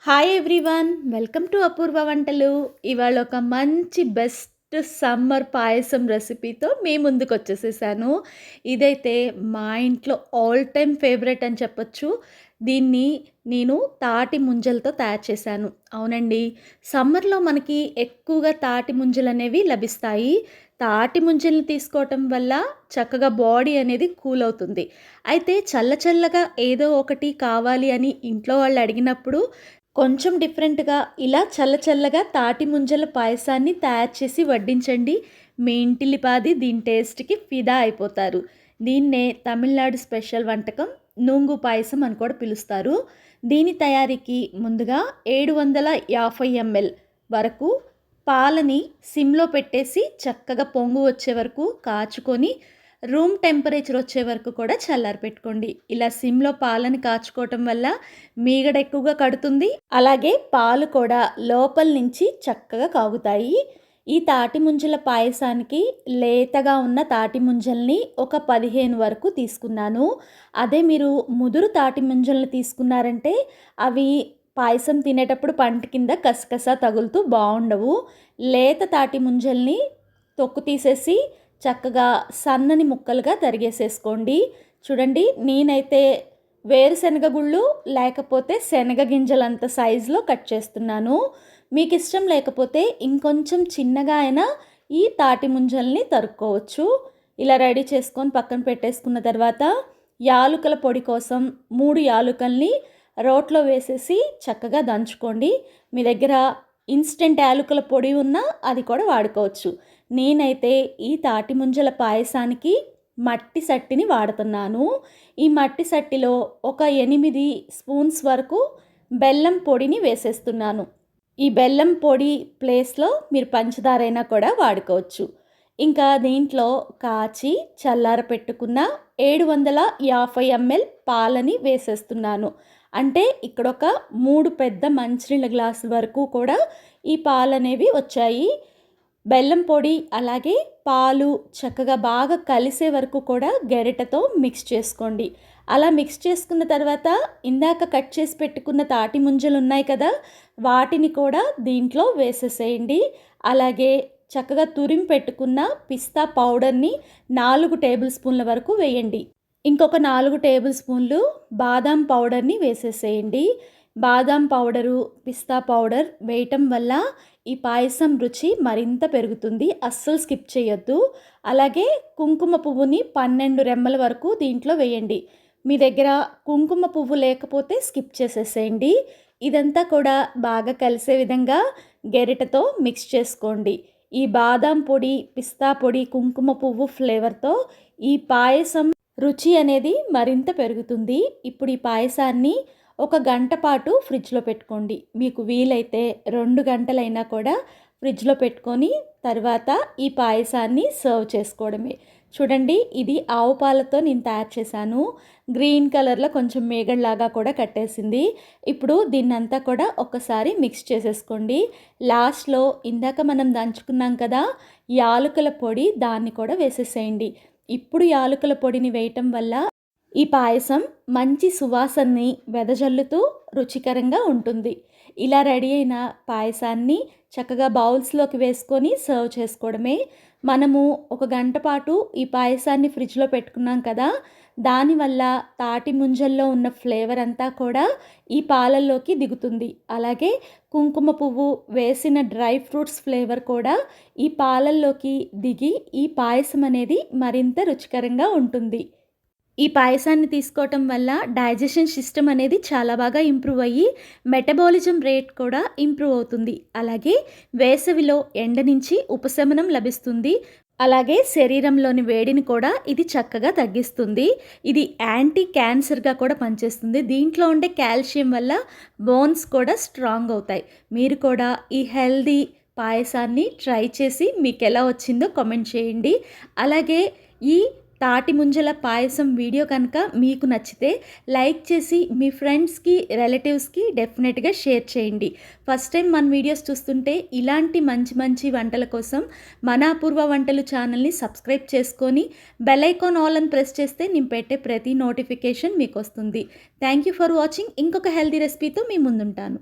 Hi everyone, welcome to అపూర్వ వంటలు. ఇవాళ ఒక మంచి బెస్ట్ సమ్మర్ పాయసం రెసిపీతో మీ ముందుకు వచ్చేసేసాను. ఇదైతే మా ఇంట్లో ఆల్ టైమ్ ఫేవరెట్ అని చెప్పొచ్చు. దీన్ని నేను తాటి ముంజలతో తయారు చేశాను. అవునండి, సమ్మర్లో మనకి ఎక్కువగా తాటి ముంజలు అనేవి లభిస్తాయి. తాటి ముంజల్ని తీసుకోవటం వల్ల చక్కగా బాడీ అనేది కూల్ అవుతుంది. అయితే చల్ల చల్లగా ఏదో ఒకటి కావాలి అని ఇంట్లో వాళ్ళు అడిగినప్పుడు కొంచెం డిఫరెంట్‌గా ఇలా చల్ల చల్లగా తాటి ముంజల పాయసాన్ని తయారు చేసి వడ్డించండి. మీ ఇంటిల్లిపాది దీని టేస్ట్‌కి ఫిదా అయిపోతారు. దీన్నే తమిళనాడు స్పెషల్ వంటకం నూంగు పాయసం అని కూడా పిలుస్తారు. దీని తయారీకి ముందుగా 750 ఎంఎల్ వరకు పాలని సిమ్‌లో పెట్టేసి చక్కగా పొంగు వచ్చే వరకు కాచుకొని రూమ్ టెంపరేచర్ వచ్చే వరకు కూడా చల్లారపెట్టుకోండి. ఇలా సిమ్‌లో పాలని కాచుకోవటం వల్ల మీగడ ఎక్కువగా కడుతుంది. అలాగే పాలు కూడా లోపల నుంచి చక్కగా కాగుతాయి. ఈ తాటి ముంజల పాయసానికి లేతగా ఉన్న తాటి ముంజల్ని ఒక 15 వరకు తీసుకున్నాను. అదే మీరు ముదురు తాటి ముంజల్ని తీసుకున్నారంటే అవి పాయసం తినేటప్పుడు పంట కింద కసకస తగులుతూ బాగుండవు. లేత తాటి ముంజల్ని తొక్కు తీసేసి చక్కగా సన్నని ముక్కలుగా తరిగేసేసుకోండి. చూడండి, నేనైతే వేరుశనగ గుళ్ళు లేకపోతే శనగ గింజలంత సైజులో కట్ చేస్తున్నాను. మీకు ఇష్టం లేకపోతే ఇంకొంచెం చిన్నగా అయినా ఈ తాటి ముంజల్ని తరుక్కోవచ్చు. ఇలా రెడీ చేసుకొని పక్కన పెట్టేసుకున్న తర్వాత యాలుకల పొడి కోసం 3 యాలుకల్ని రోట్లో వేసేసి చక్కగా దంచుకోండి. మీ దగ్గర ఇన్స్టెంట్ యాలకుల పొడి ఉన్నా అది కూడా వాడుకోవచ్చు. నేనైతే ఈ తాటి ముంజల పాయసానికి మట్టి సట్టిని వాడుతున్నాను. ఈ మట్టి సట్టిలో ఒక 8 స్పూన్స్ వరకు బెల్లం పొడిని వేసేస్తున్నాను. ఈ బెల్లం పొడి ప్లేస్లో మీరు పంచదారైనా కూడా వాడుకోవచ్చు. ఇంకా దీంట్లో కాచి చల్లార పెట్టుకున్న 750 ఎంఎల్ పాలని వేసేస్తున్నాను. అంటే ఇక్కడ ఒక 3 పెద్ద మంచినీళ్ళ గ్లాసుల వరకు కూడా ఈ పాలు అనేవి వచ్చాయి. బెల్లం పొడి అలాగే పాలు చక్కగా బాగా కలిసే వరకు కూడా గరిటెతో మిక్స్ చేసుకోండి. అలా మిక్స్ చేసుకున్న తర్వాత ఇందాక కట్ చేసి పెట్టుకున్న తాటి ముంజలు ఉన్నాయి కదా, వాటిని కూడా దీంట్లో వేసేసేయండి. అలాగే చక్కగా తురిమి పెట్టుకున్న పిస్తా పౌడర్ని 4 టేబుల్ స్పూన్ల వరకు వేయండి. ఇంకొక 4 టేబుల్ స్పూన్లు బాదాం పౌడర్ని వేసేసేయండి. బాదాం పౌడరు, పిస్తా పౌడర్ వేయటం వల్ల ఈ పాయసం రుచి మరింత పెరుగుతుంది. అస్సలు స్కిప్ చేయొద్దు. అలాగే కుంకుమ పువ్వుని 12 రెమ్మల వరకు దీంట్లో వేయండి. మీ దగ్గర కుంకుమ పువ్వు లేకపోతే స్కిప్ చేసేసేయండి. ఇదంతా కూడా బాగా కలిసే విధంగా గెరిటతో మిక్స్ చేసుకోండి. ఈ బాదాం పొడి, పిస్తా పొడి, కుంకుమ పువ్వు ఫ్లేవర్తో ఈ పాయసం రుచి అనేది మరింత పెరుగుతుంది. ఇప్పుడు ఈ పాయసాన్ని ఒక గంట పాటు ఫ్రిడ్జ్లో పెట్టుకోండి. మీకు వీలైతే 2 గంటలైనా కూడా ఫ్రిడ్జ్లో పెట్టుకొని తర్వాత ఈ పాయసాన్ని సర్వ్ చేసుకోవడమే. చూడండి, ఇది ఆవు పాలతో నేను తయారు చేశాను. గ్రీన్ కలర్లో కొంచెం మేగడలాగా కూడా కట్టేసింది. ఇప్పుడు దీన్నంతా కూడా ఒకసారి మిక్స్ చేసేసుకోండి. లాస్ట్లో ఇందాక మనం దంచుకున్నాం కదా యాలకుల పొడి, దాన్ని కూడా వేసేసేయండి. ఇప్పుడు యాలకుల పొడిని వేయటం వల్ల ఈ పాయసం మంచి సువాసనని వెదజల్లుతూ రుచికరంగా ఉంటుంది. ఇలా రెడీ అయిన పాయసాన్ని చక్కగా బౌల్స్లోకి వేసుకొని సర్వ్ చేసుకోవడమే. మనము ఒక గంట పాటు ఈ పాయసాన్ని ఫ్రిడ్జ్లో పెట్టుకున్నాం కదా, దానివల్ల తాటి ముంజల్లో ఉన్న ఫ్లేవర్ అంతా కూడా ఈ పాలల్లోకి దిగుతుంది. అలాగే కుంకుమ పువ్వు వేసిన డ్రై ఫ్రూట్స్ ఫ్లేవర్ కూడా ఈ పాలల్లోకి దిగి ఈ పాయసం అనేది మరింత రుచికరంగా ఉంటుంది. ఈ పాయసాన్ని తీసుకోవటం వల్ల డైజెషన్ సిస్టమ్ అనేది చాలా బాగా ఇంప్రూవ్ అయ్యి మెటబాలిజం రేట్ కూడా ఇంప్రూవ్ అవుతుంది. అలాగే వేసవిలో ఎండ నుంచి ఉపశమనం లభిస్తుంది. అలాగే శరీరంలోని వేడిని కూడా ఇది చక్కగా తగ్గిస్తుంది. ఇది యాంటీ క్యాన్సర్గా కూడా పనిచేస్తుంది. దీంట్లో ఉండే కాల్షియం వల్ల బోన్స్ కూడా స్ట్రాంగ్ అవుతాయి. మీరు కూడా ఈ హెల్దీ పాయసాన్ని ట్రై చేసి మీకు ఎలా వచ్చిందో కామెంట్ చేయండి. అలాగే ఈ తాటి ముంజల పాయసం వీడియో కనుక మీకు నచ్చితే లైక్ చేసి మీ ఫ్రెండ్స్కి, రిలేటివ్స్కి డెఫినెట్గా షేర్ చేయండి. ఫస్ట్ టైం మన వీడియోస్ చూస్తుంటే ఇలాంటి మంచి మంచి వంటల కోసం మన అపూర్వ వంటలు ఛానల్ని సబ్స్క్రైబ్ చేసుకొని బెల్ ఐకాన్ ఆల్ అని ప్రెస్ చేస్తే నేను పెట్టే ప్రతి నోటిఫికేషన్ మీకు వస్తుంది. Thank you for watching. ఇంకొక హెల్తీ రెసిపీతో మీ ముందుంటాను.